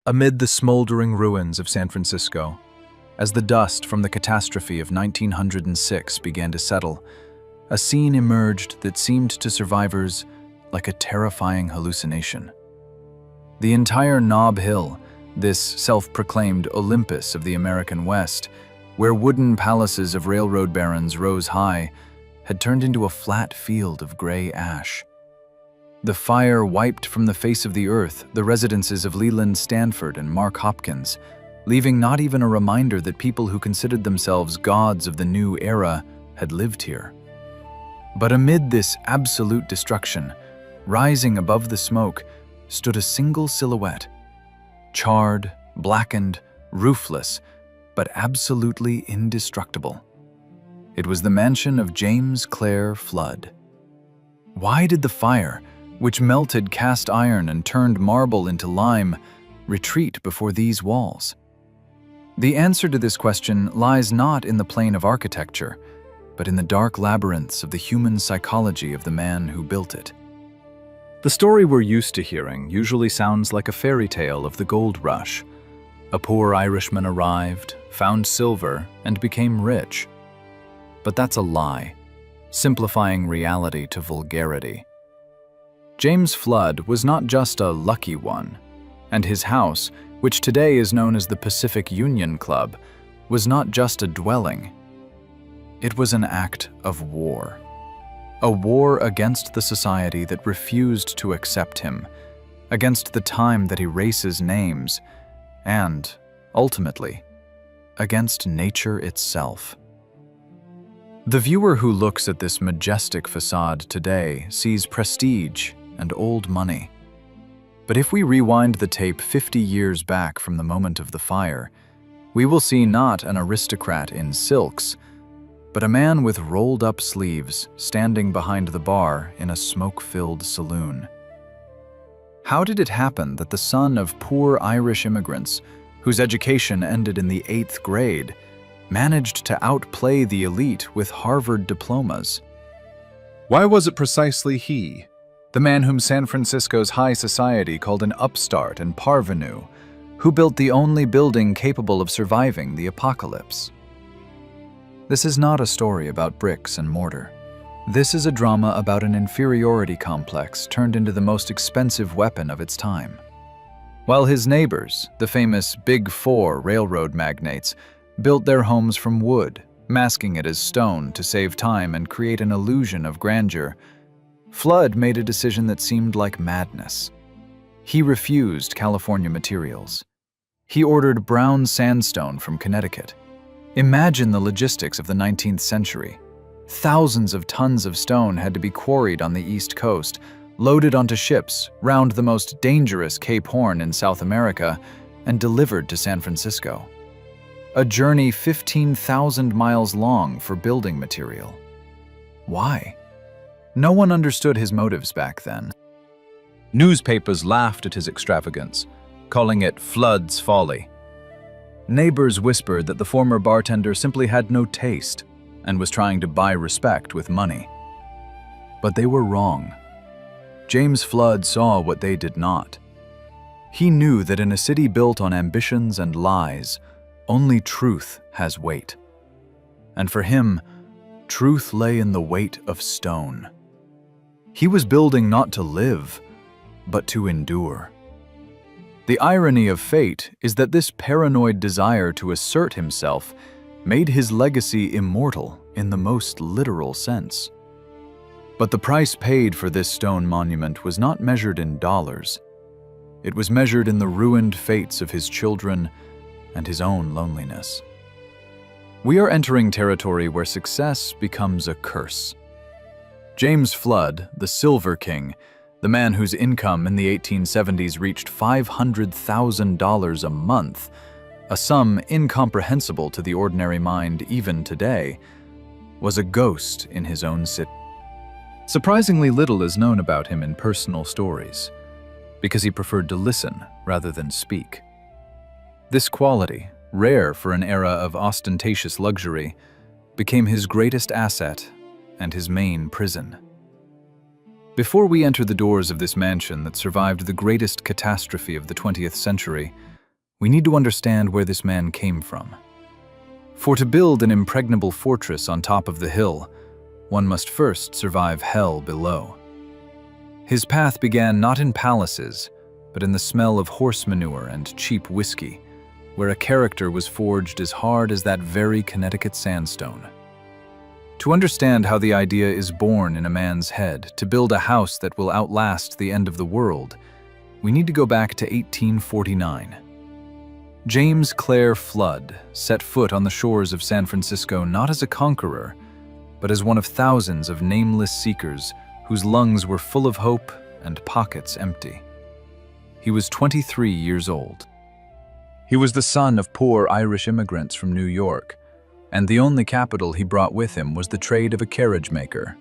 Amid the smoldering ruins of San Francisco, as the dust from the catastrophe of 1906 began to settle, a scene emerged that seemed to survivors like a terrifying hallucination. The entire Nob Hill, this self-proclaimed Olympus of the American West, where wooden palaces of railroad barons rose high, had turned into a flat field of gray ash. The fire wiped from the face of the earth the residences of Leland Stanford and Mark Hopkins, leaving not even a reminder that people who considered themselves gods of the new era had lived here. But amid this absolute destruction, rising above the smoke, stood a single silhouette, charred, blackened, roofless, but absolutely indestructible. It was the mansion of James Clare Flood. Why did the fire, which melted cast iron and turned marble into lime, retreat before these walls? The answer to this question lies not in the plane of architecture, but in the dark labyrinths of the human psychology of the man who built it. The story we're used to hearing usually sounds like a fairy tale of the gold rush. A poor Irishman arrived, found silver, and became rich. But that's a lie, simplifying reality to vulgarity. James Flood was not just a lucky one, and his house, which today is known as the Pacific Union Club, was not just a dwelling. It was an act of war. A war against the society that refused to accept him, against the time that erases names, and, ultimately, against nature itself. The viewer who looks at this majestic facade today sees prestige and old money. But if we rewind the tape 50 years back from the moment of the fire, we will see not an aristocrat in silks, but a man with rolled-up sleeves standing behind the bar in a smoke-filled saloon. How did it happen that the son of poor Irish immigrants, whose education ended in the 8th grade, managed to outplay the elite with Harvard diplomas? Why was it precisely he, the man whom San Francisco's high society called an upstart and parvenu, who built the only building capable of surviving the apocalypse? This is not a story about bricks and mortar. This is a drama about an inferiority complex turned into the most expensive weapon of its time. While his neighbors, the famous Big Four railroad magnates, built their homes from wood, masking it as stone to save time and create an illusion of grandeur, Flood made a decision that seemed like madness. He refused California materials. He ordered brown sandstone from Connecticut. Imagine the logistics of the 19th century. Thousands of tons of stone had to be quarried on the East Coast, loaded onto ships round the most dangerous Cape Horn in South America, and delivered to San Francisco. A journey 15,000 miles long for building material. Why? No one understood his motives back then. Newspapers laughed at his extravagance, calling it Flood's folly. Neighbors whispered that the former bartender simply had no taste and was trying to buy respect with money. But they were wrong. James Flood saw what they did not. He knew that in a city built on ambitions and lies, only truth has weight. And for him, truth lay in the weight of stone. He was building not to live, but to endure. The irony of fate is that this paranoid desire to assert himself made his legacy immortal in the most literal sense. But the price paid for this stone monument was not measured in dollars. It was measured in the ruined fates of his children and his own loneliness. We are entering territory where success becomes a curse. James Flood, the Silver King, the man whose income in the 1870s reached $500,000 a month, a sum incomprehensible to the ordinary mind even today, was a ghost in his own city. Surprisingly little is known about him in personal stories, because he preferred to listen rather than speak. This quality, rare for an era of ostentatious luxury, became his greatest asset and his main prison. Before we enter the doors of this mansion that survived the greatest catastrophe of the 20th century, we need to understand where this man came from. For to build an impregnable fortress on top of the hill, one must first survive hell below. His path began not in palaces, but in the smell of horse manure and cheap whiskey, where a character was forged as hard as that very Connecticut sandstone. To understand how the idea is born in a man's head to build a house that will outlast the end of the world, we need to go back to 1849. James Clare Flood set foot on the shores of San Francisco not as a conqueror, but as one of thousands of nameless seekers whose lungs were full of hope and pockets empty. He was 23 years old. He was the son of poor Irish immigrants from New York, and the only capital he brought with him was the trade of a carriage maker.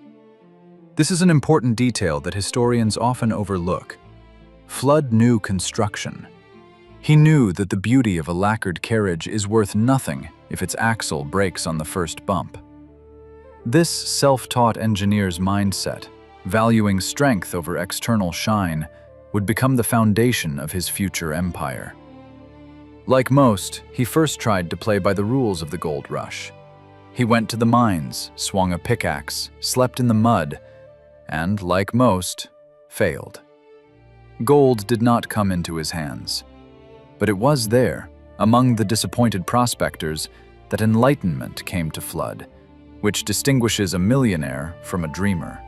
This is an important detail that historians often overlook. Flood knew construction. He knew that the beauty of a lacquered carriage is worth nothing if its axle breaks on the first bump. This self-taught engineer's mindset, valuing strength over external shine, would become the foundation of his future empire. Like most, he first tried to play by the rules of the gold rush. He went to the mines, swung a pickaxe, slept in the mud, and, like most, failed. Gold did not come into his hands. But it was there, among the disappointed prospectors, that enlightenment came to Flood, which distinguishes a millionaire from a dreamer.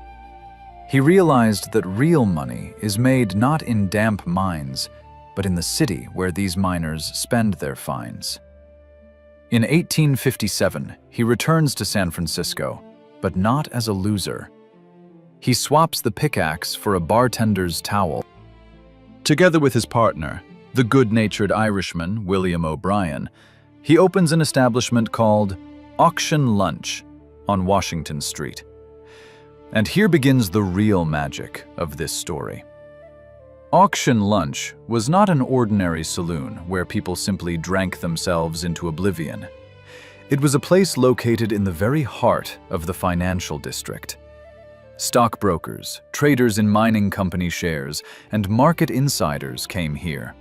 He realized that real money is made not in damp mines, but in the city where these miners spend their fines. In 1857, he returns to San Francisco, but not as a loser. He swaps the pickaxe for a bartender's towel. Together with his partner, the good-natured Irishman, William O'Brien, he opens an establishment called Auction Lunch on Washington Street. And here begins the real magic of this story. Auction Lunch was not an ordinary saloon where people simply drank themselves into oblivion. It was a place located in the very heart of the financial district. Stockbrokers, traders in mining company shares, and market insiders came here.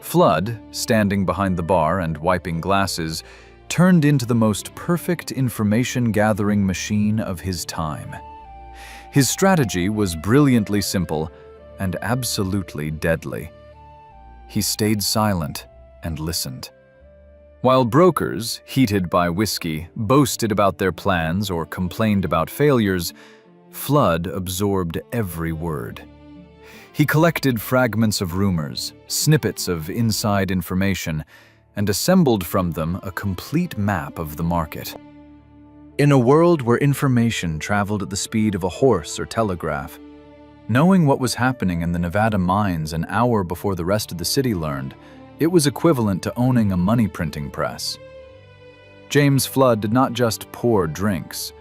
Flood, standing behind the bar and wiping glasses, turned into the most perfect information-gathering machine of his time. His strategy was brilliantly simple and absolutely deadly. He stayed silent and listened. While brokers, heated by whiskey, boasted about their plans or complained about failures, Flood absorbed every word. He collected fragments of rumors, snippets of inside information, and assembled from them a complete map of the market. In a world where information traveled at the speed of a horse or telegraph, knowing what was happening in the Nevada mines an hour before the rest of the city learned, it was equivalent to owning a money printing press. James Flood did not just pour drinks,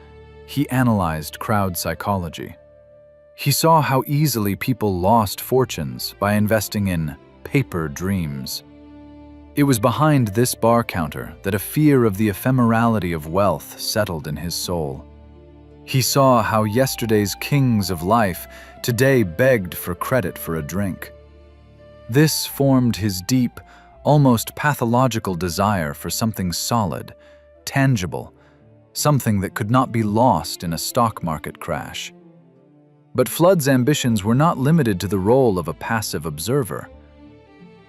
he analyzed crowd psychology. He saw how easily people lost fortunes by investing in paper dreams. It was behind this bar counter that a fear of the ephemerality of wealth settled in his soul. He saw how yesterday's kings of life today begged for credit for a drink. This formed his deep, almost pathological desire for something solid, tangible, something that could not be lost in a stock market crash. But Flood's ambitions were not limited to the role of a passive observer.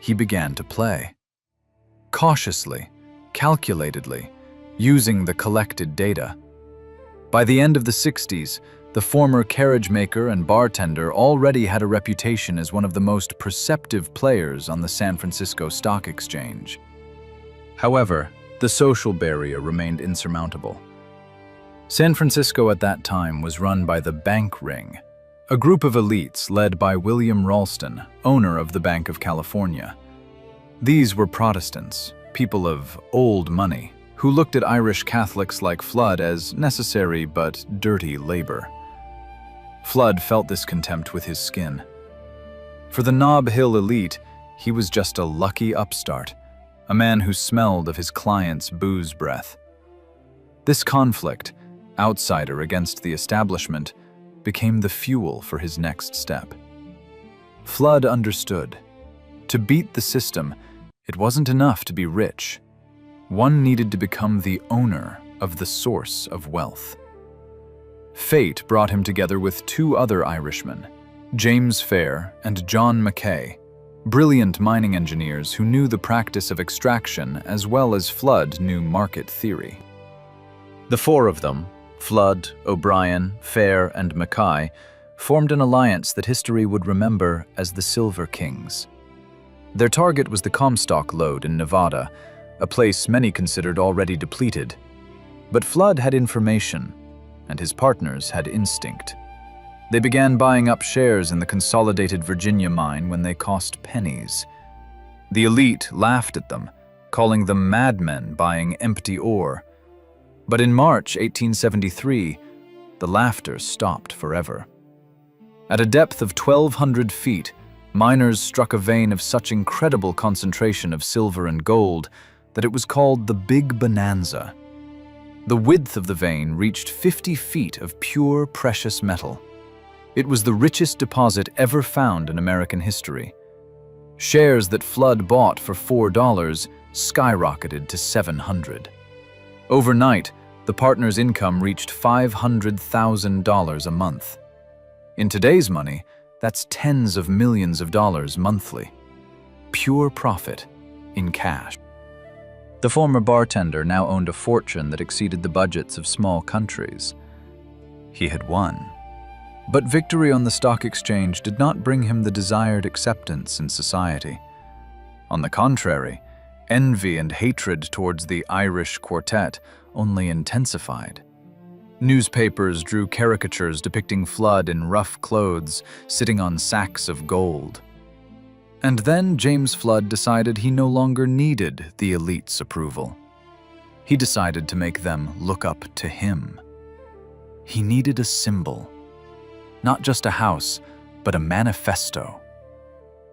He began to play. Cautiously, calculatedly, using the collected data. By the end of the 60s, the former carriage maker and bartender already had a reputation as one of the most perceptive players on the San Francisco Stock Exchange. However, the social barrier remained insurmountable. San Francisco at that time was run by the Bank Ring, a group of elites led by William Ralston, owner of the Bank of California. These were Protestants, people of old money, who looked at Irish Catholics like Flood as necessary but dirty labor. Flood felt this contempt with his skin. For the Nob Hill elite, he was just a lucky upstart, a man who smelled of his client's booze breath. This conflict, outsider against the establishment, became the fuel for his next step. Flood understood. To beat the system, It wasn't enough to be rich. One needed to become the owner of the source of wealth. Fate brought him together with two other Irishmen, James Fair and John Mackay, brilliant mining engineers who knew the practice of extraction as well as Flood knew market theory. The four of them, Flood, O'Brien, Fair, and Mackay, formed an alliance that history would remember as the Silver Kings. Their target was the Comstock lode in Nevada, a place many considered already depleted. But Flood had information, and his partners had instinct. They began buying up shares in the Consolidated Virginia mine when they cost pennies. The elite laughed at them, calling them madmen buying empty ore. But in March 1873, the laughter stopped forever. At a depth of 1,200 feet, miners struck a vein of such incredible concentration of silver and gold that it was called the Big Bonanza. The width of the vein reached 50 feet of pure precious metal. It was the richest deposit ever found in American history. Shares that Flood bought for $4 skyrocketed to $700. Overnight, the partners' income reached $500,000 a month. In today's money, that's tens of millions of dollars monthly. Pure profit in cash. The former bartender now owned a fortune that exceeded the budgets of small countries. He had won. But victory on the stock exchange did not bring him the desired acceptance in society. On the contrary, envy and hatred towards the Irish quartet only intensified. Newspapers drew caricatures depicting Flood in rough clothes, sitting on sacks of gold. And then James Flood decided he no longer needed the elite's approval. He decided to make them look up to him. He needed a symbol. Not just a house, but a manifesto.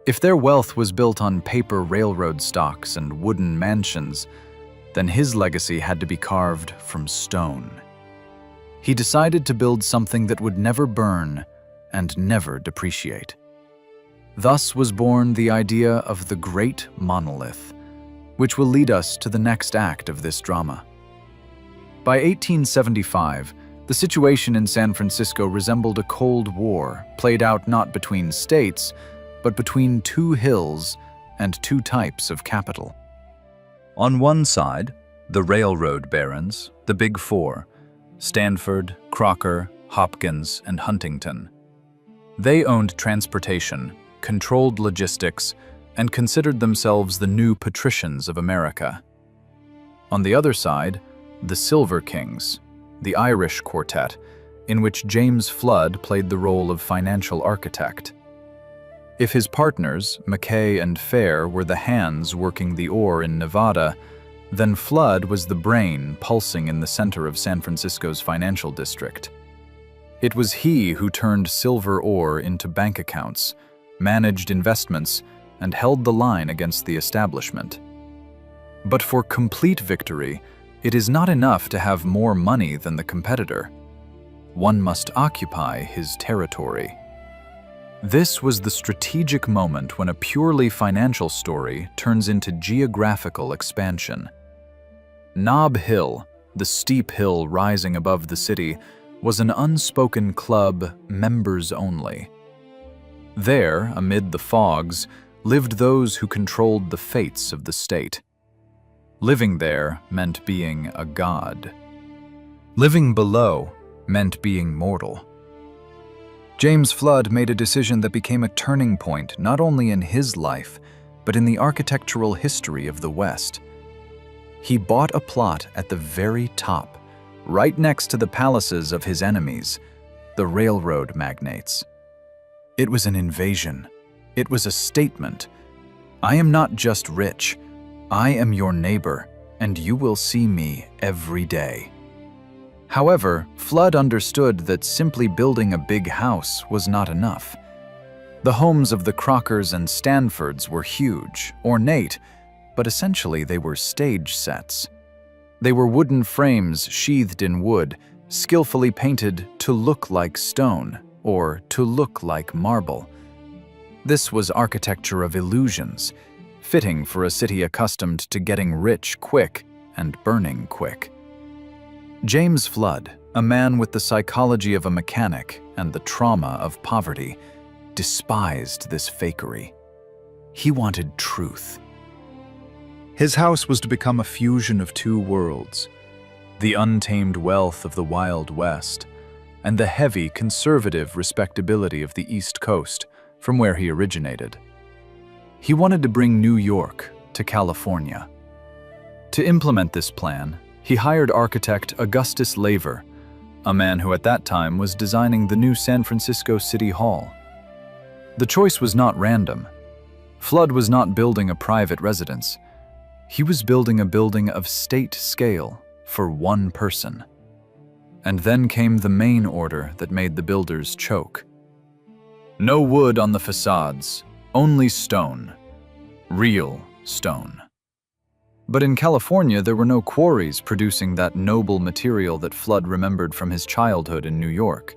If their wealth was built on paper railroad stocks and wooden mansions, then his legacy had to be carved from stone. He decided to build something that would never burn and never depreciate. Thus was born the idea of the Great Monolith, which will lead us to the next act of this drama. By 1875, the situation in San Francisco resembled a Cold War played out not between states, but between two hills and two types of capital. On one side, the railroad barons, the Big Four, Stanford, Crocker, Hopkins, and Huntington. They owned transportation, controlled logistics, and considered themselves the new patricians of America. On the other side, the Silver Kings, the Irish quartet, in which James Flood played the role of financial architect. If his partners, Mackay and Fair, were the hands working the ore in Nevada, then Flood was the brain pulsing in the center of San Francisco's financial district. It was he who turned silver ore into bank accounts, managed investments, and held the line against the establishment. But for complete victory, it is not enough to have more money than the competitor. One must occupy his territory. This was the strategic moment when a purely financial story turns into geographical expansion. Nob Hill, the steep hill rising above the city, was an unspoken club, members only. There, amid the fogs, lived those who controlled the fates of the state. Living there meant being a god. Living below meant being mortal. James Flood made a decision that became a turning point not only in his life, but in the architectural history of the West. He bought a plot at the very top, right next to the palaces of his enemies, the railroad magnates. It was an invasion. It was a statement. I am not just rich. I am your neighbor, and you will see me every day. However, Flood understood that simply building a big house was not enough. The homes of the Crockers and Stanfords were huge, ornate, but essentially they were stage sets. They were wooden frames sheathed in wood, skillfully painted to look like stone or to look like marble. This was architecture of illusions, fitting for a city accustomed to getting rich quick and burning quick. James Flood, a man with the psychology of a mechanic and the trauma of poverty, despised this fakery. He wanted truth. His house was to become a fusion of two worlds, the untamed wealth of the Wild West and the heavy, conservative respectability of the East Coast, from where he originated. He wanted to bring New York to California. To implement this plan, he hired architect Augustus Laver, a man who at that time was designing the new San Francisco City Hall. The choice was not random. Flood was not building a private residence. He was building a building of state scale for one person. And then came the main order that made the builders choke. No wood on the facades, only stone. Real stone. But in California, there were no quarries producing that noble material that Flood remembered from his childhood in New York,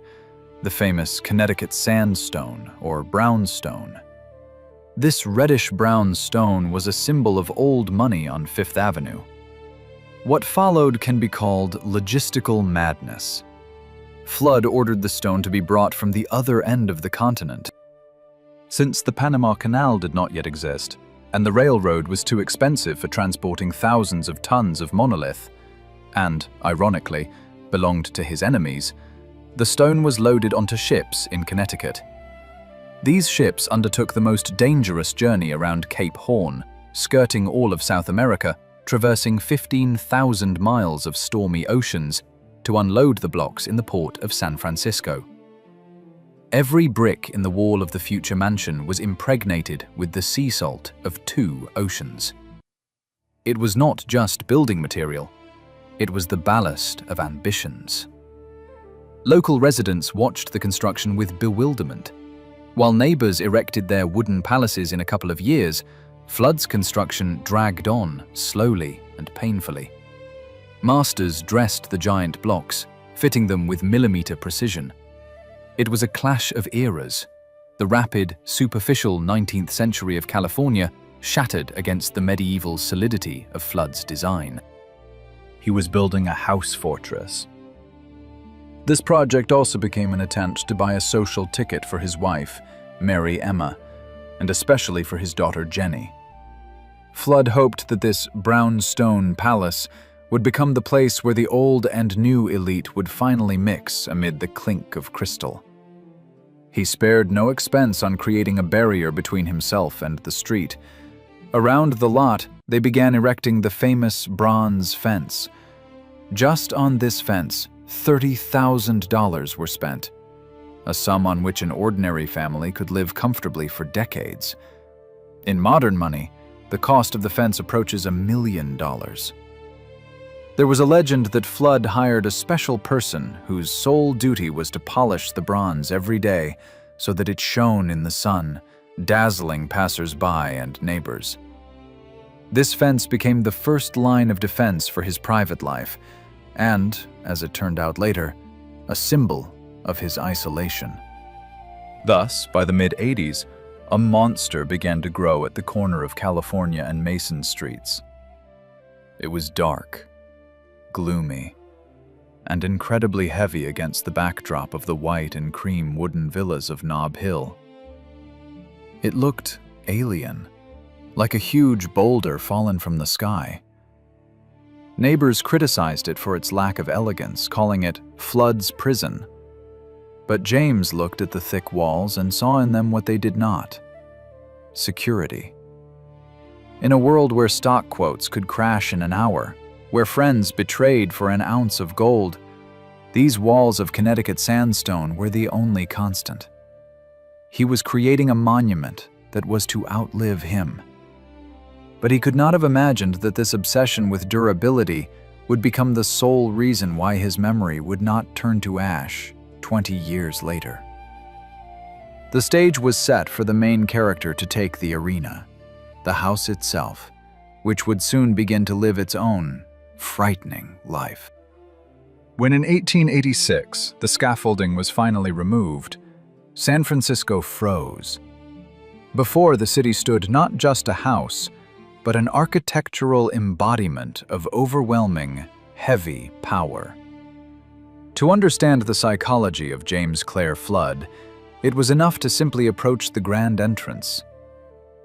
the famous Connecticut sandstone or brownstone. This reddish-brown stone was a symbol of old money on Fifth Avenue. What followed can be called logistical madness. Flood ordered the stone to be brought from the other end of the continent. Since the Panama Canal did not yet exist, and the railroad was too expensive for transporting thousands of tons of monolith, and, ironically, belonged to his enemies, the stone was loaded onto ships in Connecticut. These ships undertook the most dangerous journey around Cape Horn, skirting all of South America, traversing 15,000 miles of stormy oceans to unload the blocks in the port of San Francisco. Every brick in the wall of the future mansion was impregnated with the sea salt of 2 oceans. It was not just building material, it was the ballast of ambitions. Local residents watched the construction with bewilderment. While neighbors erected their wooden palaces in a couple of years, Flood's construction dragged on slowly and painfully. Masters dressed the giant blocks, fitting them with millimeter precision. It was a clash of eras. The rapid, superficial 19th century of California shattered against the medieval solidity of Flood's design. He was building a house fortress. This project also became an attempt to buy a social ticket for his wife, Mary Emma, and especially for his daughter Jenny. Flood hoped that this brownstone palace would become the place where the old and new elite would finally mix amid the clink of crystal. He spared no expense on creating a barrier between himself and the street. Around the lot, they began erecting the famous bronze fence. Just on this fence, $30,000 were spent, a sum on which an ordinary family could live comfortably for decades. In modern money, the cost of the fence approaches $1 million. There was a legend that Flood hired a special person whose sole duty was to polish the bronze every day so that it shone in the sun, dazzling passers-by and neighbors. This fence became the first line of defense for his private life and, as it turned out later, a symbol of his isolation. Thus, by the mid-'80s, a monster began to grow at the corner of California and Mason Streets. It was dark, gloomy, and incredibly heavy against the backdrop of the white and cream wooden villas of Nob Hill. It looked alien, like a huge boulder fallen from the sky. Neighbors criticized it for its lack of elegance, calling it Flood's prison. But James looked at the thick walls and saw in them what they did not: security. In a world where stock quotes could crash in an hour, where friends betrayed for an ounce of gold, these walls of Connecticut sandstone were the only constant. He was creating a monument that was to outlive him. But he could not have imagined that this obsession with durability would become the sole reason why his memory would not turn to ash 20 years later. The stage was set for the main character to take the arena, the house itself, which would soon begin to live its own frightening life. When in 1886 the scaffolding was finally removed, San Francisco froze. Before the city stood not just a house, but an architectural embodiment of overwhelming, heavy power. To understand the psychology of James Clare Flood, it was enough to simply approach the grand entrance.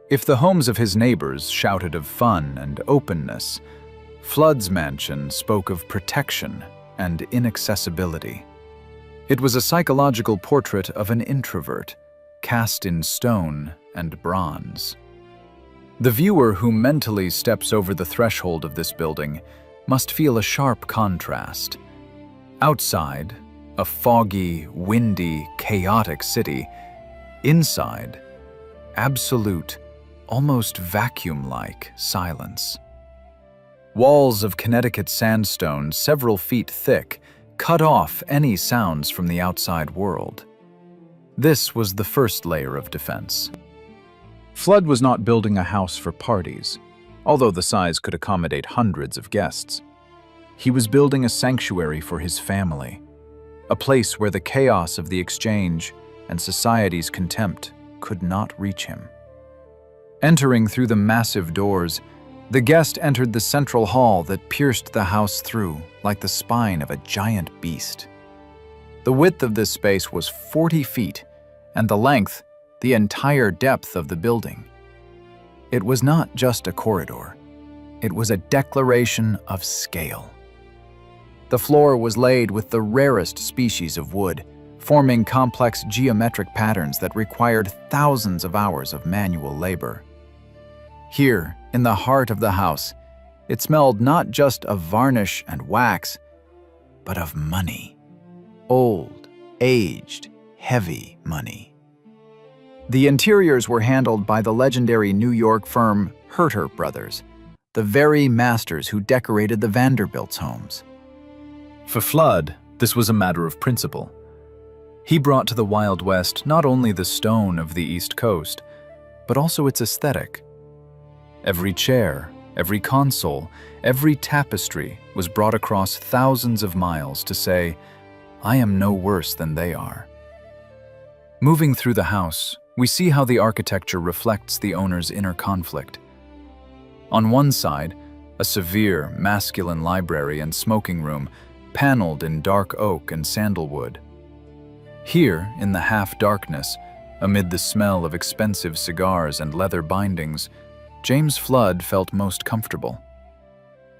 If the homes of his neighbors shouted of fun and openness, Flood's mansion spoke of protection and inaccessibility. It was a psychological portrait of an introvert, cast in stone and bronze. The viewer who mentally steps over the threshold of this building must feel a sharp contrast. Outside, a foggy, windy, chaotic city. Inside, absolute, almost vacuum-like silence. Walls of Connecticut sandstone several feet thick cut off any sounds from the outside world. This was the first layer of defense. Flood was not building a house for parties, although the size could accommodate hundreds of guests. He was building a sanctuary for his family, a place where the chaos of the exchange and society's contempt could not reach him. Entering through the massive doors, the guest entered the central hall that pierced the house through like the spine of a giant beast. The width of this space was 40 feet, and the length, the entire depth of the building. It was not just a corridor. It was a declaration of scale. The floor was laid with the rarest species of wood, forming complex geometric patterns that required thousands of hours of manual labor. Here, in the heart of the house, it smelled not just of varnish and wax, but of money. Old, aged, heavy money. The interiors were handled by the legendary New York firm Herter Brothers, the very masters who decorated the Vanderbilt's homes. For Flood, this was a matter of principle. He brought to the Wild West not only the stone of the East Coast, but also its aesthetic. Every chair, every console, every tapestry was brought across thousands of miles to say, "I am no worse than they are." Moving through the house, we see how the architecture reflects the owner's inner conflict. On one side, a severe, masculine library and smoking room, paneled in dark oak and sandalwood. Here, in the half-darkness, amid the smell of expensive cigars and leather bindings, James Flood felt most comfortable.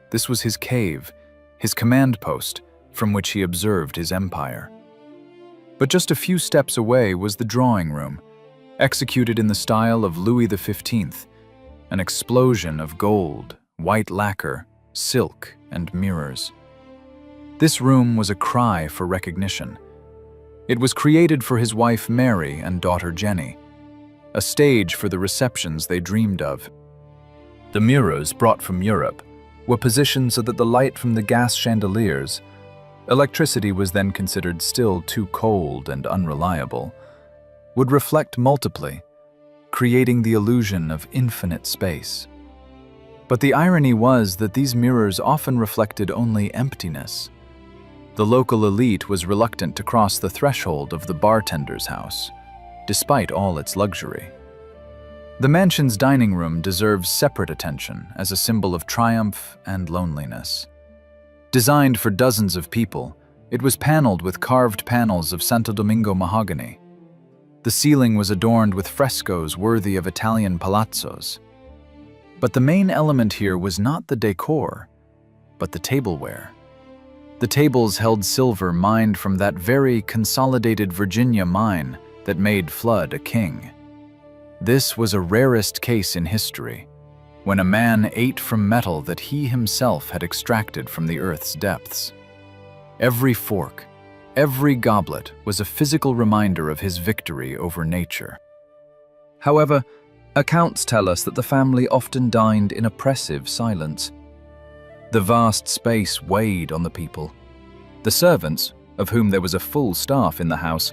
This was his cave, his command post, from which he observed his empire. But just a few steps away was the drawing room, executed in the style of Louis XV, an explosion of gold, white lacquer, silk, and mirrors. This room was a cry for recognition. It was created for his wife Mary and daughter Jenny, a stage for the receptions they dreamed of. The mirrors, brought from Europe, were positioned so that the light from the gas chandeliers, electricity was then considered still too cold and unreliable, would reflect multiply, creating the illusion of infinite space. But the irony was that these mirrors often reflected only emptiness. The local elite was reluctant to cross the threshold of the bartender's house, despite all its luxury. The mansion's dining room deserves separate attention as a symbol of triumph and loneliness. Designed for dozens of people, it was paneled with carved panels of Santo Domingo mahogany. The ceiling was adorned with frescoes worthy of Italian palazzos. But the main element here was not the decor, but the tableware. The tables held silver mined from that very consolidated Virginia mine that made Flood a king. This was a rarest case in history, when a man ate from metal that he himself had extracted from the earth's depths. Every fork, every goblet was a physical reminder of his victory over nature. However, accounts tell us that the family often dined in oppressive silence. The vast space weighed on the people. The servants, of whom there was a full staff in the house,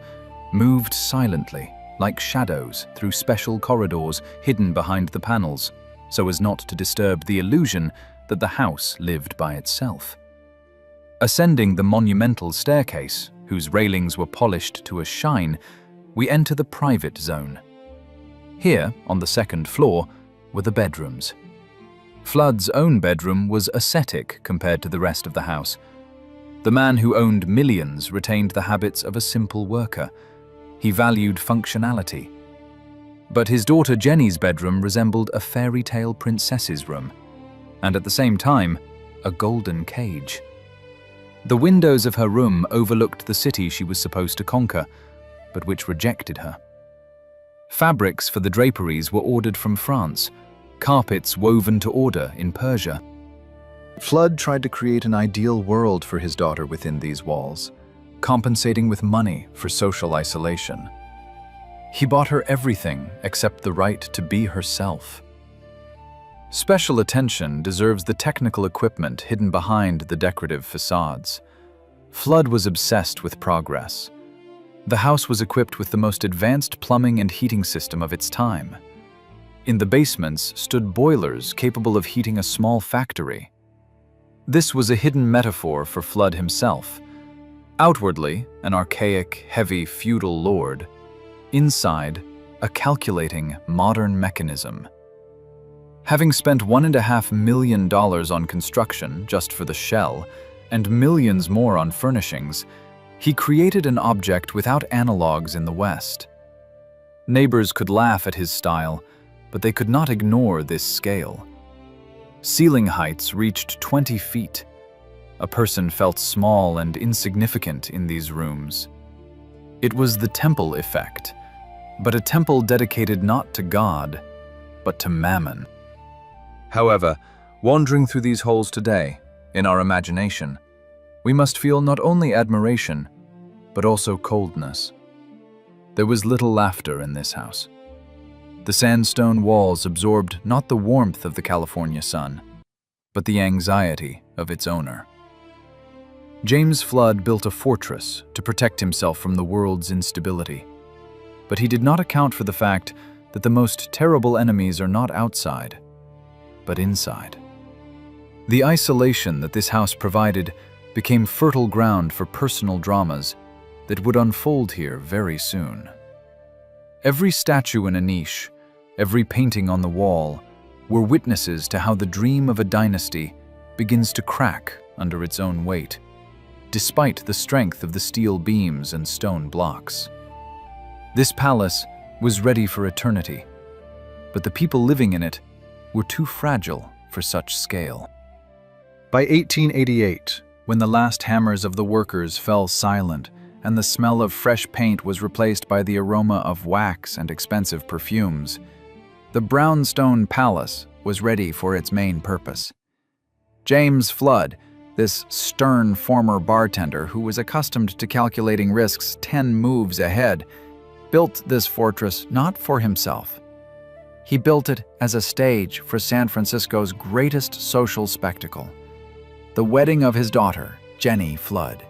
moved silently, like shadows, through special corridors hidden behind the panels, so as not to disturb the illusion that the house lived by itself. Ascending the monumental staircase, whose railings were polished to a shine, we enter the private zone. Here, on the second floor, were the bedrooms. Flood's own bedroom was ascetic compared to the rest of the house. The man who owned millions retained the habits of a simple worker. He valued functionality. But his daughter Jenny's bedroom resembled a fairy tale princess's room, and at the same time, a golden cage. The windows of her room overlooked the city she was supposed to conquer, but which rejected her. Fabrics for the draperies were ordered from France, carpets woven to order in Persia. Flood tried to create an ideal world for his daughter within these walls, compensating with money for social isolation. He bought her everything except the right to be herself. Special attention deserves the technical equipment hidden behind the decorative facades. Flood was obsessed with progress. The house was equipped with the most advanced plumbing and heating system of its time. In the basements stood boilers capable of heating a small factory. This was a hidden metaphor for Flood himself. Outwardly, an archaic, heavy, feudal lord. Inside, a calculating, modern mechanism. Having spent $1.5 million on construction just for the shell, and millions more on furnishings, he created an object without analogues in the West. Neighbors could laugh at his style, but they could not ignore this scale. Ceiling heights reached 20 feet. A person felt small and insignificant in these rooms. It was the temple effect, but a temple dedicated not to God, but to Mammon. However, wandering through these halls today, in our imagination, we must feel not only admiration, but also coldness. There was little laughter in this house. The sandstone walls absorbed not the warmth of the California sun, but the anxiety of its owner. James Flood built a fortress to protect himself from the world's instability. But he did not account for the fact that the most terrible enemies are not outside, but inside. The isolation that this house provided became fertile ground for personal dramas that would unfold here very soon. Every statue in a niche, every painting on the wall, were witnesses to how the dream of a dynasty begins to crack under its own weight, despite the strength of the steel beams and stone blocks. This palace was ready for eternity, but the people living in it were too fragile for such scale. By 1888, when the last hammers of the workers fell silent and the smell of fresh paint was replaced by the aroma of wax and expensive perfumes, the brownstone palace was ready for its main purpose. James Flood, this stern former bartender who was accustomed to calculating risks 10 moves ahead, built this fortress not for himself. He built it as a stage for San Francisco's greatest social spectacle, the wedding of his daughter, Jenny Flood.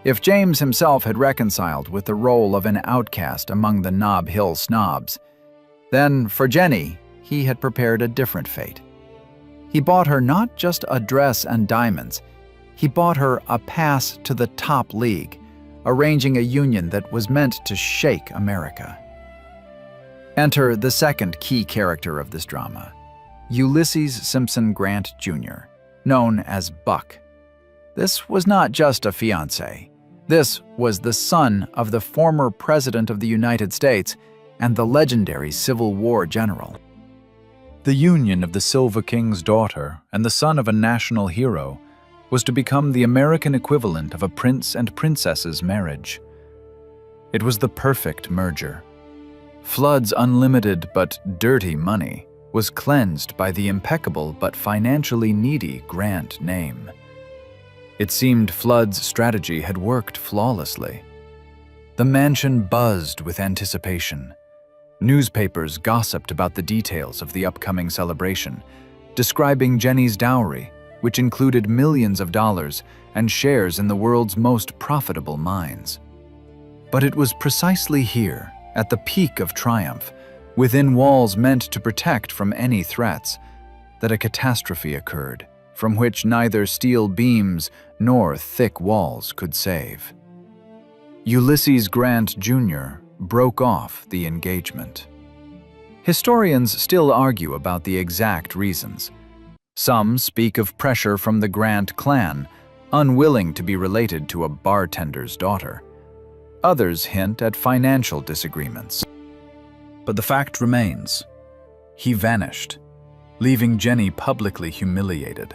If James himself had reconciled with the role of an outcast among the Nob Hill snobs, then for Jenny, he had prepared a different fate. He bought her not just a dress and diamonds, he bought her a pass to the top league, arranging a union that was meant to shake America. Enter the second key character of this drama, Ulysses Simpson Grant Jr., known as Buck. This was not just a fiancé. This was the son of the former President of the United States and the legendary Civil War general. The union of the Silver King's daughter and the son of a national hero was to become the American equivalent of a prince and princess's marriage. It was the perfect merger. Flood's unlimited but dirty money was cleansed by the impeccable but financially needy Grant name. It seemed Flood's strategy had worked flawlessly. The mansion buzzed with anticipation. Newspapers gossiped about the details of the upcoming celebration, describing Jenny's dowry, which included millions of dollars and shares in the world's most profitable mines. But it was precisely here, at the peak of triumph, within walls meant to protect from any threats, that a catastrophe occurred, from which neither steel beams nor thick walls could save. Ulysses Grant Jr. broke off the engagement. Historians still argue about the exact reasons. Some speak of pressure from the Grant clan, unwilling to be related to a bartender's daughter. Others hint at financial disagreements. But the fact remains. He vanished, leaving Jenny publicly humiliated.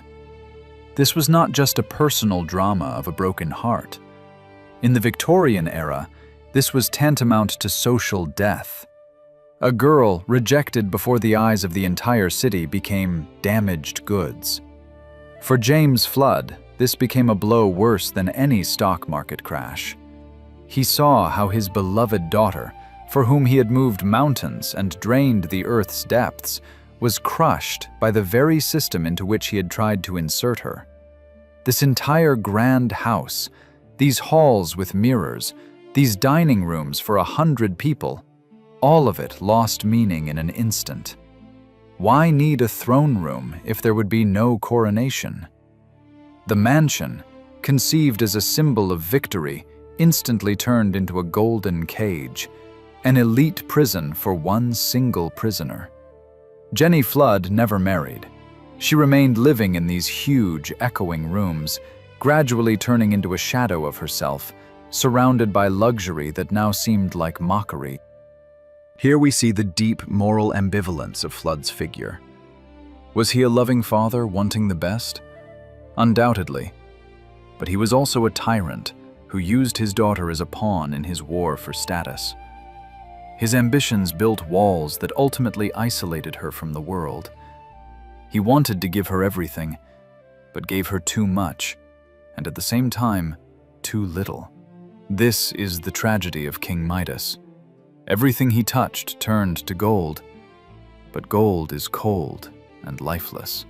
This was not just a personal drama of a broken heart. In the Victorian era, this was tantamount to social death. A girl rejected before the eyes of the entire city became damaged goods. For James Flood, this became a blow worse than any stock market crash. He saw how his beloved daughter, for whom he had moved mountains and drained the earth's depths, was crushed by the very system into which he had tried to insert her. This entire grand house, these halls with mirrors, these dining rooms for 100 people, all of it lost meaning in an instant. Why need a throne room if there would be no coronation? The mansion, conceived as a symbol of victory, instantly turned into a golden cage, an elite prison for one single prisoner. Jenny Flood never married. She remained living in these huge, echoing rooms, gradually turning into a shadow of herself, surrounded by luxury that now seemed like mockery. Here we see the deep moral ambivalence of Flood's figure. Was he a loving father wanting the best? Undoubtedly. But he was also a tyrant who used his daughter as a pawn in his war for status. His ambitions built walls that ultimately isolated her from the world. He wanted to give her everything, but gave her too much, and at the same time, too little. This is the tragedy of King Midas. Everything he touched turned to gold, but gold is cold and lifeless.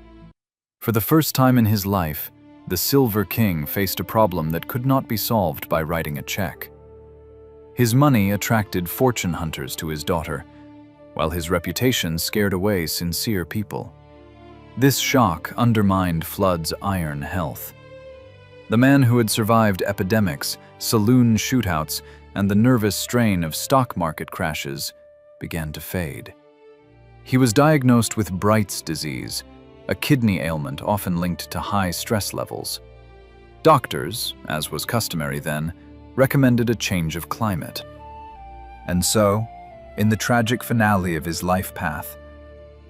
For the first time in his life, the Silver King faced a problem that could not be solved by writing a check. His money attracted fortune hunters to his daughter, while his reputation scared away sincere people. This shock undermined Flood's iron health. The man who had survived epidemics, saloon shootouts, and the nervous strain of stock market crashes began to fade. He was diagnosed with Bright's disease, a kidney ailment often linked to high stress levels. Doctors, as was customary then, recommended a change of climate. And so, in the tragic finale of his life path,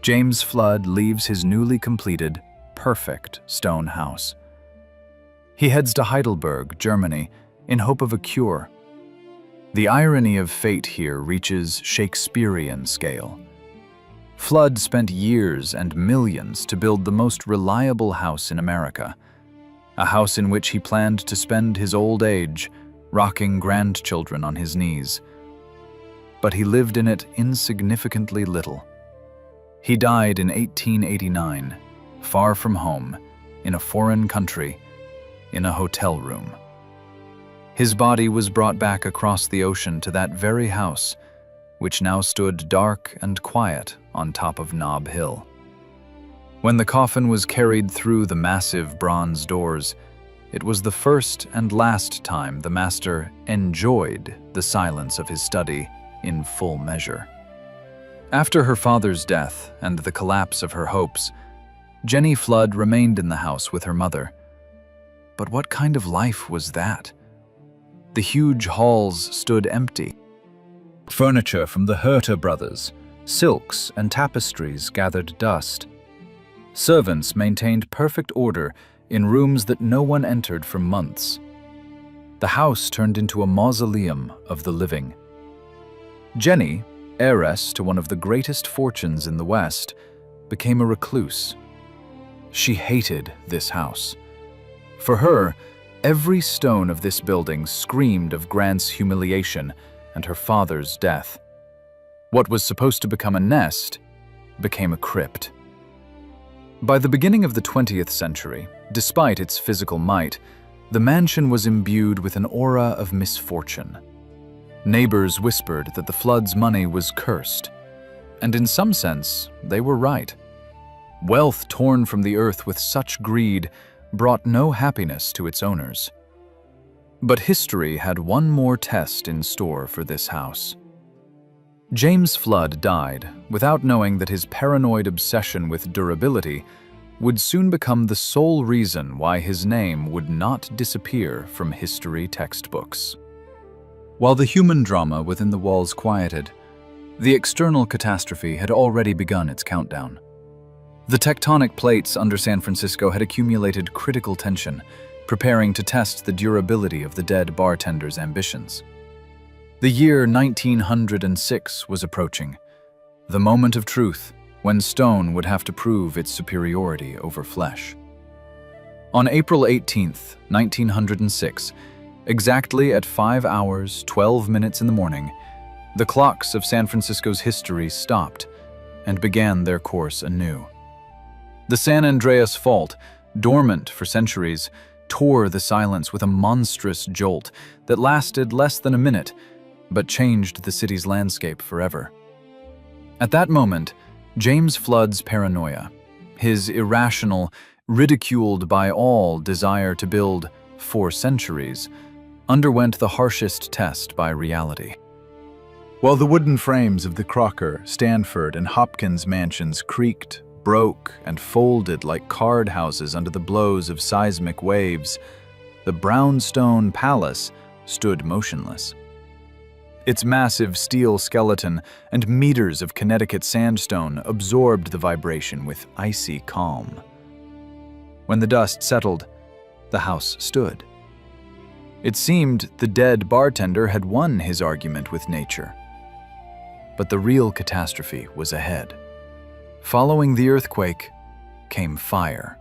James Flood leaves his newly completed, perfect stone house. He heads to Heidelberg, Germany, in hope of a cure. The irony of fate here reaches Shakespearean scale. Flood spent years and millions to build the most reliable house in America, a house in which he planned to spend his old age, rocking grandchildren on his knees. But he lived in it insignificantly little. He died in 1889, far from home, in a foreign country, in a hotel room. His body was brought back across the ocean to that very house, which now stood dark and quiet on top of Nob Hill. When the coffin was carried through the massive bronze doors, it was the first and last time the master enjoyed the silence of his study in full measure. After her father's death and the collapse of her hopes, Jenny Flood remained in the house with her mother. But what kind of life was that? The huge halls stood empty. Furniture from the Herter brothers, silks and tapestries gathered dust. Servants maintained perfect order in rooms that no one entered for months. The house turned into a mausoleum of the living. Jenny, heiress to one of the greatest fortunes in the West, became a recluse. She hated this house. For her, every stone of this building screamed of Grant's humiliation and her father's death. What was supposed to become a nest became a crypt. By the beginning of the 20th century, despite its physical might, the mansion was imbued with an aura of misfortune. Neighbors whispered that the Flood's money was cursed, and in some sense, they were right. Wealth torn from the earth with such greed brought no happiness to its owners. But history had one more test in store for this house. James Flood died without knowing that his paranoid obsession with durability would soon become the sole reason why his name would not disappear from history textbooks. While the human drama within the walls quieted, the external catastrophe had already begun its countdown. The tectonic plates under San Francisco had accumulated critical tension, preparing to test the durability of the dead bartender's ambitions. The year 1906 was approaching, the moment of truth when stone would have to prove its superiority over flesh. On April 18, 1906, exactly at 5 hours, 12 minutes in the morning, the clocks of San Francisco's history stopped and began their course anew. The San Andreas Fault, dormant for centuries, tore the silence with a monstrous jolt that lasted less than a minute, but changed the city's landscape forever. At that moment, James Flood's paranoia, his irrational, ridiculed by all desire to build for centuries, underwent the harshest test by reality. While the wooden frames of the Crocker, Stanford, and Hopkins mansions creaked, broke, and folded like card houses under the blows of seismic waves, the brownstone palace stood motionless. Its massive steel skeleton and meters of Connecticut sandstone absorbed the vibration with icy calm. When the dust settled, the house stood. It seemed the dead bartender had won his argument with nature. But the real catastrophe was ahead. Following the earthquake came fire.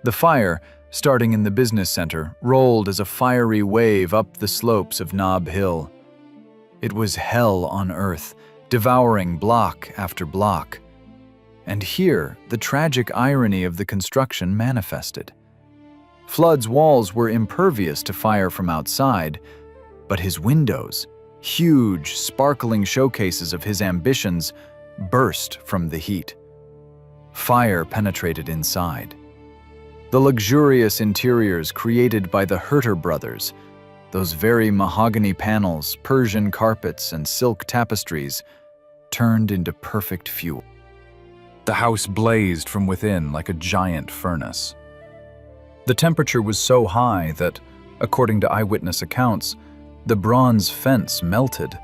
The fire, starting in the business center, rolled as a fiery wave up the slopes of Nob Hill. It was hell on earth, devouring block after block. And here, the tragic irony of the construction manifested. Flood's walls were impervious to fire from outside, but his windows, huge, sparkling showcases of his ambitions, burst from the heat. Fire penetrated inside. The luxurious interiors created by the Herter brothers, those very mahogany panels, Persian carpets, and silk tapestries, turned into perfect fuel. The house blazed from within like a giant furnace. The temperature was so high that, according to eyewitness accounts, the bronze fence melted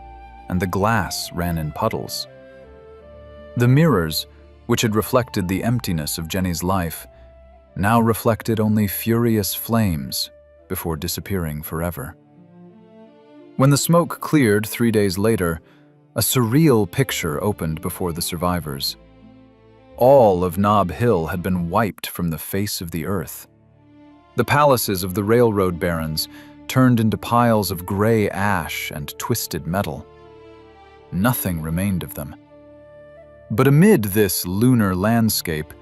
and the glass ran in puddles. The mirrors, which had reflected the emptiness of Jenny's life, now reflected only furious flames before disappearing forever. When the smoke cleared 3 days later, a surreal picture opened before the survivors. All of Nob Hill had been wiped from the face of the earth. The palaces of the railroad barons turned into piles of gray ash and twisted metal. Nothing remained of them. But amid this lunar landscape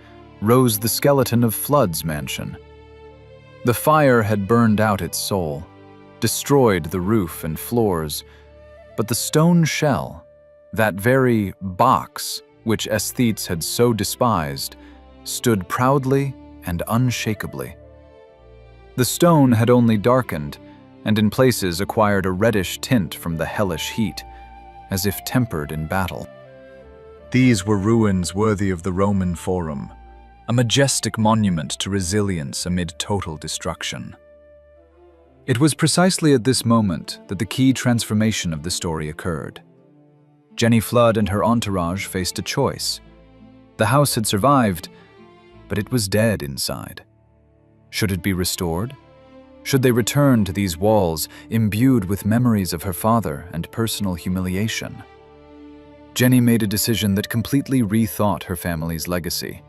rose the skeleton of Flood's mansion. The fire had burned out its soul, destroyed the roof and floors, but the stone shell, that very box which aesthetes had so despised, stood proudly and unshakably. The stone had only darkened, and in places acquired a reddish tint from the hellish heat, as if tempered in battle. These were ruins worthy of the Roman Forum, a majestic monument to resilience amid total destruction. It was precisely at this moment that the key transformation of the story occurred. Jenny Flood and her entourage faced a choice. The house had survived, but it was dead inside. Should it be restored? Should they return to these walls imbued with memories of her father and personal humiliation? Jenny made a decision that completely rethought her family's legacy.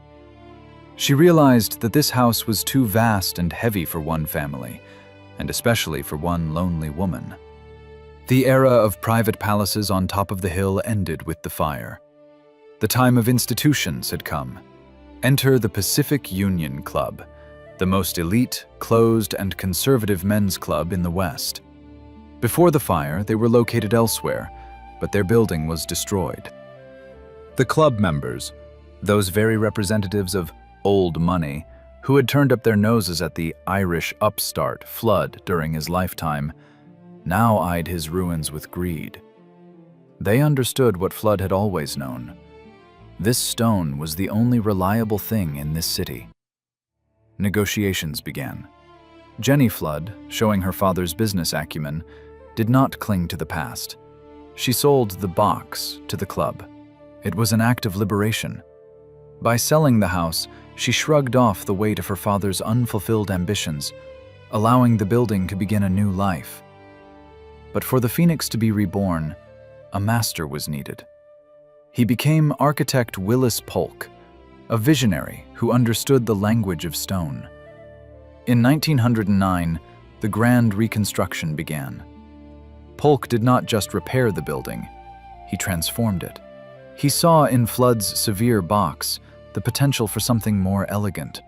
She realized that this house was too vast and heavy for one family, and especially for one lonely woman. The era of private palaces on top of the hill ended with the fire. The time of institutions had come. Enter the Pacific Union Club, the most elite, closed, and conservative men's club in the West. Before the fire, they were located elsewhere, but their building was destroyed. The club members, those very representatives of old money, who had turned up their noses at the Irish upstart Flood during his lifetime, now eyed his ruins with greed. They understood what Flood had always known. This stone was the only reliable thing in this city. Negotiations began. Jenny Flood, showing her father's business acumen, did not cling to the past. She sold the box to the club. It was an act of liberation. By selling the house, she shrugged off the weight of her father's unfulfilled ambitions, allowing the building to begin a new life. But for the Phoenix to be reborn, a master was needed. He became architect Willis Polk, a visionary who understood the language of stone. In 1909, the grand reconstruction began. Polk did not just repair the building, he transformed it. He saw in Flood's severe box the potential for something more elegant.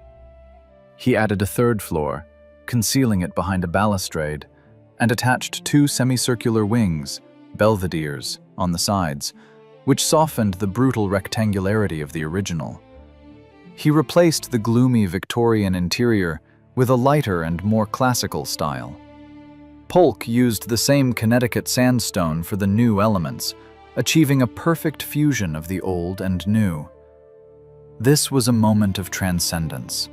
He added a third floor, concealing it behind a balustrade, and attached two semicircular wings, belvederes, on the sides, which softened the brutal rectangularity of the original. He replaced the gloomy Victorian interior with a lighter and more classical style. Polk used the same Connecticut sandstone for the new elements, achieving a perfect fusion of the old and new. This was a moment of transcendence.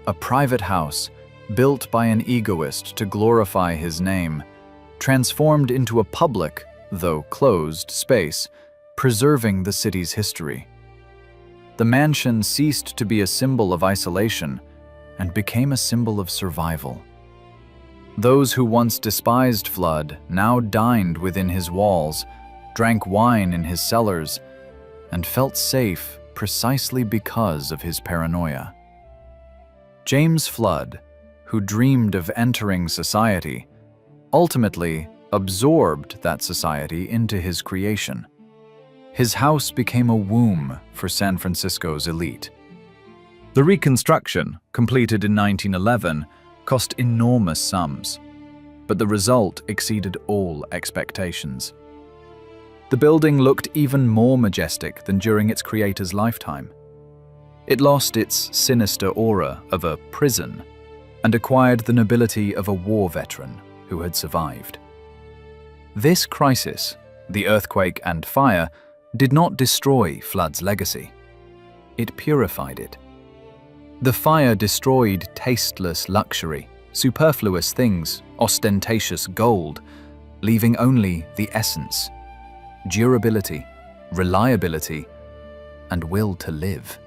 A private house, built by an egoist to glorify his name, transformed into a public, though closed, space, preserving the city's history. The mansion ceased to be a symbol of isolation and became a symbol of survival. Those who once despised Flood now dined within his walls, drank wine in his cellars, and felt safe precisely because of his paranoia. James Flood, who dreamed of entering society, ultimately absorbed that society into his creation. His house became a womb for San Francisco's elite. The reconstruction, completed in 1911, cost enormous sums, but the result exceeded all expectations. The building looked even more majestic than during its creator's lifetime. It lost its sinister aura of a prison and acquired the nobility of a war veteran who had survived. This crisis, the earthquake and fire, did not destroy Flood's legacy. It purified it. The fire destroyed tasteless luxury, superfluous things, ostentatious gold, leaving only the essence, durability, reliability, and will to live.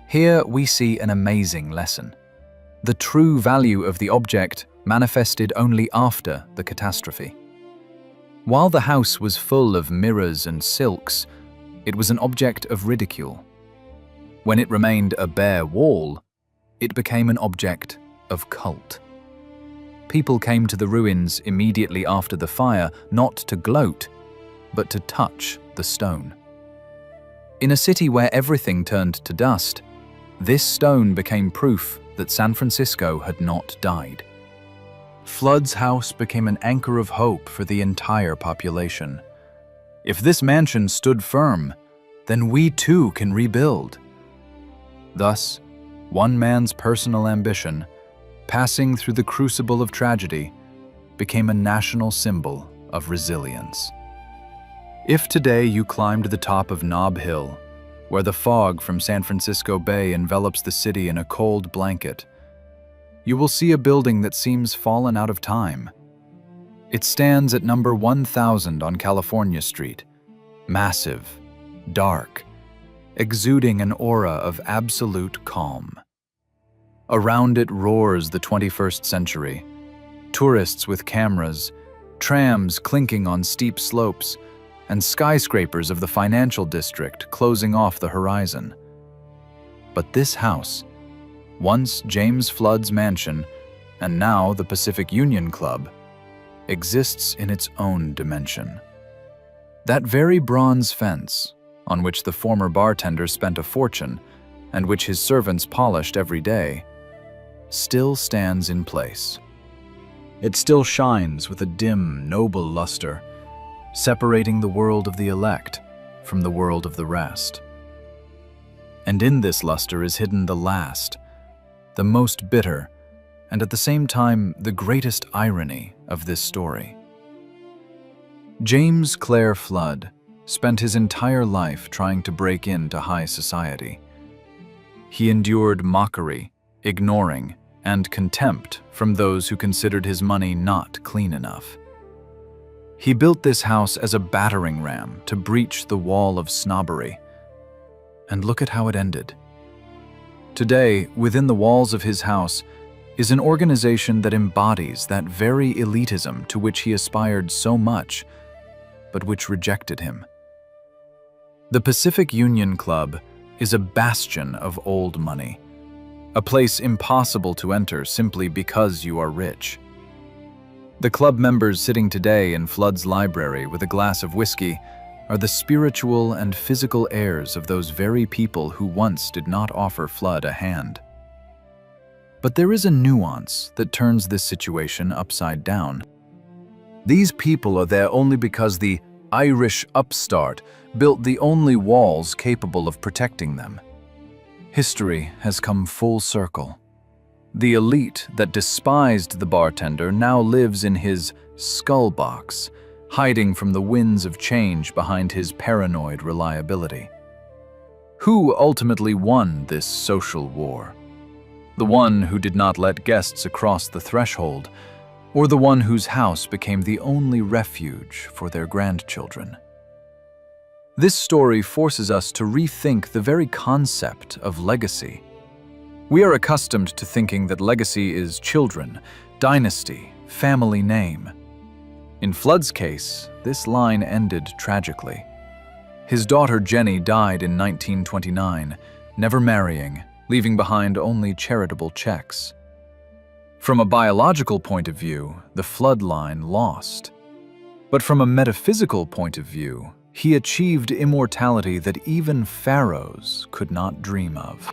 Here we see an amazing lesson. The true value of the object manifested only after the catastrophe. While the house was full of mirrors and silks, it was an object of ridicule. When it remained a bare wall, it became an object of cult. People came to the ruins immediately after the fire not to gloat, but to touch the stone. In a city where everything turned to dust, this stone became proof that San Francisco had not died. Flood's house became an anchor of hope for the entire population. If this mansion stood firm, then we too can rebuild. Thus, one man's personal ambition, passing through the crucible of tragedy, became a national symbol of resilience. If today you climbed the top of Nob Hill, where the fog from San Francisco Bay envelops the city in a cold blanket, you will see a building that seems fallen out of time. It stands at number 1000 on California Street, massive, dark, exuding an aura of absolute calm. Around it roars the 21st century, tourists with cameras, trams clinking on steep slopes, and skyscrapers of the financial district closing off the horizon. But this house, once James Flood's mansion and now the Pacific Union Club, exists in its own dimension. That very bronze fence, on which the former bartender spent a fortune and which his servants polished every day, still stands in place. It still shines with a dim, noble luster, separating the world of the elect from the world of the rest. And in this luster is hidden the last, the most bitter, and at the same time the greatest irony of this story. James Clare Flood spent his entire life trying to break into high society. He endured mockery, ignoring, and contempt from those who considered his money not clean enough. He built this house as a battering ram to breach the wall of snobbery. And look at how it ended. Today, within the walls of his house, is an organization that embodies that very elitism to which he aspired so much, but which rejected him. The Pacific Union Club is a bastion of old money, a place impossible to enter simply because you are rich. The club members sitting today in Flood's library with a glass of whiskey are the spiritual and physical heirs of those very people who once did not offer Flood a hand. But there is a nuance that turns this situation upside down. These people are there only because the Irish upstart built the only walls capable of protecting them. History has come full circle. The elite that despised the bartender now lives in his skull box, hiding from the winds of change behind his paranoid reliability. Who ultimately won this social war? The one who did not let guests across the threshold, or the one whose house became the only refuge for their grandchildren? This story forces us to rethink the very concept of legacy. We are accustomed to thinking that legacy is children, dynasty, family name. In Flood's case, this line ended tragically. His daughter Jenny died in 1929, never marrying, leaving behind only charitable checks. From a biological point of view, the Flood line lost. But from a metaphysical point of view, he achieved immortality that even pharaohs could not dream of.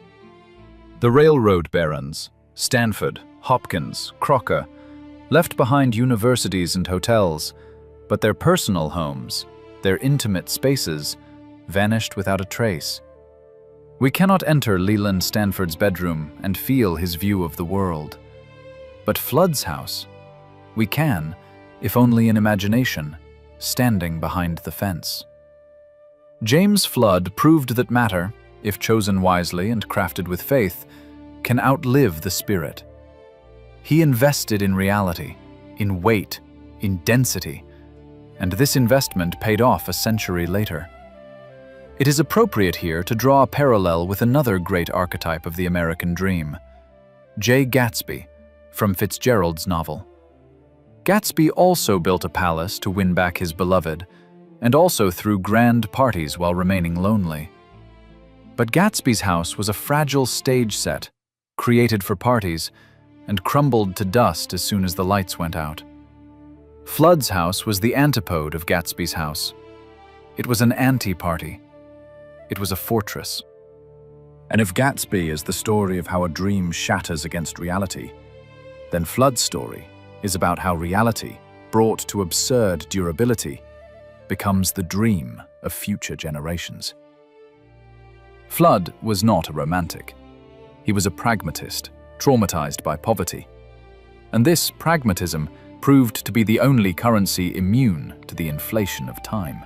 The railroad barons, Stanford, Hopkins, Crocker, left behind universities and hotels, but their personal homes, their intimate spaces, vanished without a trace. We cannot enter Leland Stanford's bedroom and feel his view of the world. But Flood's house, we can, if only in imagination, standing behind the fence. James Flood proved that matter, if chosen wisely and crafted with faith, can outlive the spirit. He invested in reality, in weight, in density, and this investment paid off a century later. It is appropriate here to draw a parallel with another great archetype of the American dream, Jay Gatsby, from Fitzgerald's novel. Gatsby also built a palace to win back his beloved, and also threw grand parties while remaining lonely. But Gatsby's house was a fragile stage set, created for parties, and crumbled to dust as soon as the lights went out. Flood's house was the antipode of Gatsby's house. It was an anti-party. It was a fortress. And if Gatsby is the story of how a dream shatters against reality, then Flood's story is about how reality, brought to absurd durability, becomes the dream of future generations. Flood was not a romantic. He was a pragmatist, traumatized by poverty. And this pragmatism proved to be the only currency immune to the inflation of time.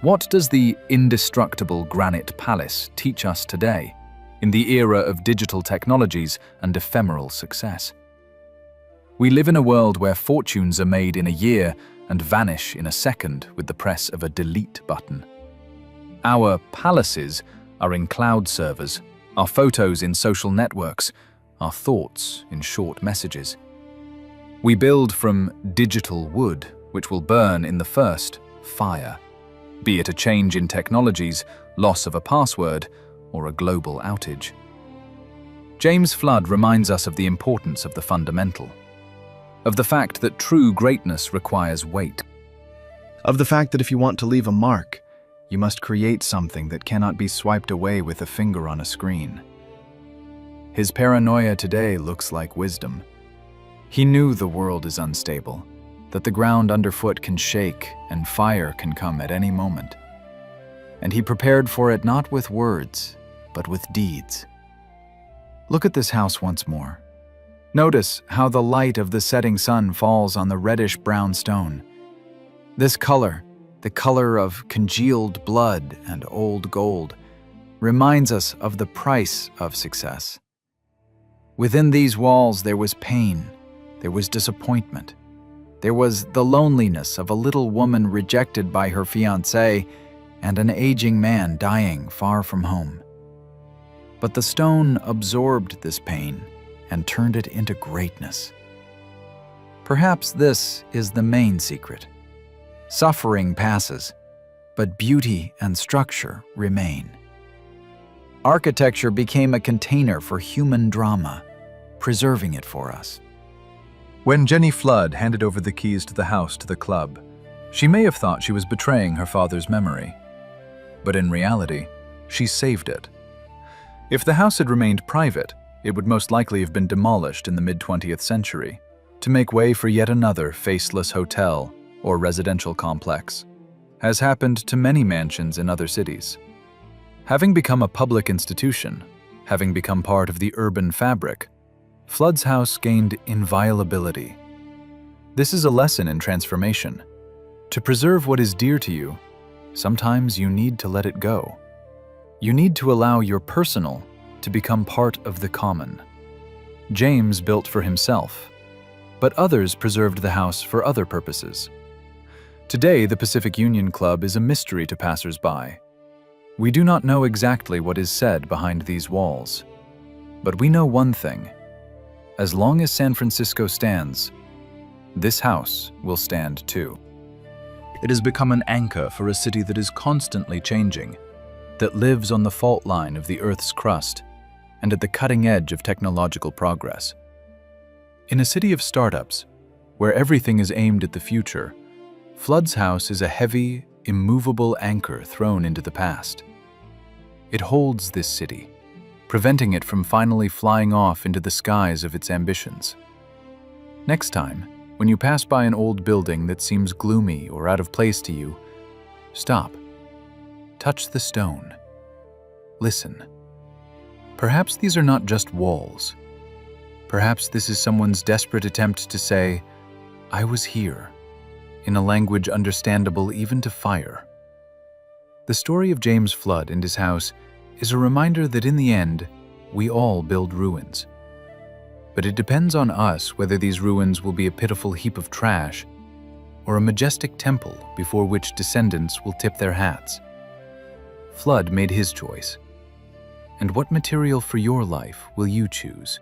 What does the indestructible Granite Palace teach us today, in the era of digital technologies and ephemeral success? We live in a world where fortunes are made in a year and vanish in a second with the press of a delete button. Our palaces are in cloud servers, our photos in social networks, our thoughts in short messages. We build from digital wood, which will burn in the first fire, be it a change in technologies, loss of a password, or a global outage. James Flood reminds us of the importance of the fundamental, of the fact that true greatness requires weight, of the fact that if you want to leave a mark, you must create something that cannot be swiped away with a finger on a screen. His paranoia today looks like wisdom. He knew the world is unstable, that the ground underfoot can shake and fire can come at any moment. And he prepared for it not with words, but with deeds. Look at this house once more. Notice how the light of the setting sun falls on the reddish-brown stone. This color, the color of congealed blood and old gold, reminds us of the price of success. Within these walls there was pain, there was disappointment, there was the loneliness of a little woman rejected by her fiancé and an aging man dying far from home. But the stone absorbed this pain and turned it into greatness. Perhaps this is the main secret. Suffering passes, but beauty and structure remain. Architecture became a container for human drama, preserving it for us. When Jenny Flood handed over the keys to the house to the club, she may have thought she was betraying her father's memory. But in reality, she saved it. If the house had remained private, it would most likely have been demolished in the mid-20th century to make way for yet another faceless hotel or residential complex, as happened to many mansions in other cities. Having become a public institution, having become part of the urban fabric, Flood's house gained inviolability. This is a lesson in transformation. To preserve what is dear to you, sometimes you need to let it go. You need to allow your personal to become part of the common. James built for himself, but others preserved the house for other purposes. Today, the Pacific Union Club is a mystery to passers-by. We do not know exactly what is said behind these walls, but we know one thing. As long as San Francisco stands, this house will stand too. It has become an anchor for a city that is constantly changing, that lives on the fault line of the Earth's crust and at the cutting edge of technological progress. In a city of startups, where everything is aimed at the future, Flood's house is a heavy, immovable anchor thrown into the past. It holds this city, preventing it from finally flying off into the skies of its ambitions. Next time, when you pass by an old building that seems gloomy or out of place to you, stop. Touch the stone. Listen. Perhaps these are not just walls. Perhaps this is someone's desperate attempt to say, "I was here," in a language understandable even to fire. The story of James Flood and his house is a reminder that in the end, we all build ruins. But it depends on us whether these ruins will be a pitiful heap of trash or a majestic temple before which descendants will tip their hats. Flood made his choice. And what material for your life will you choose?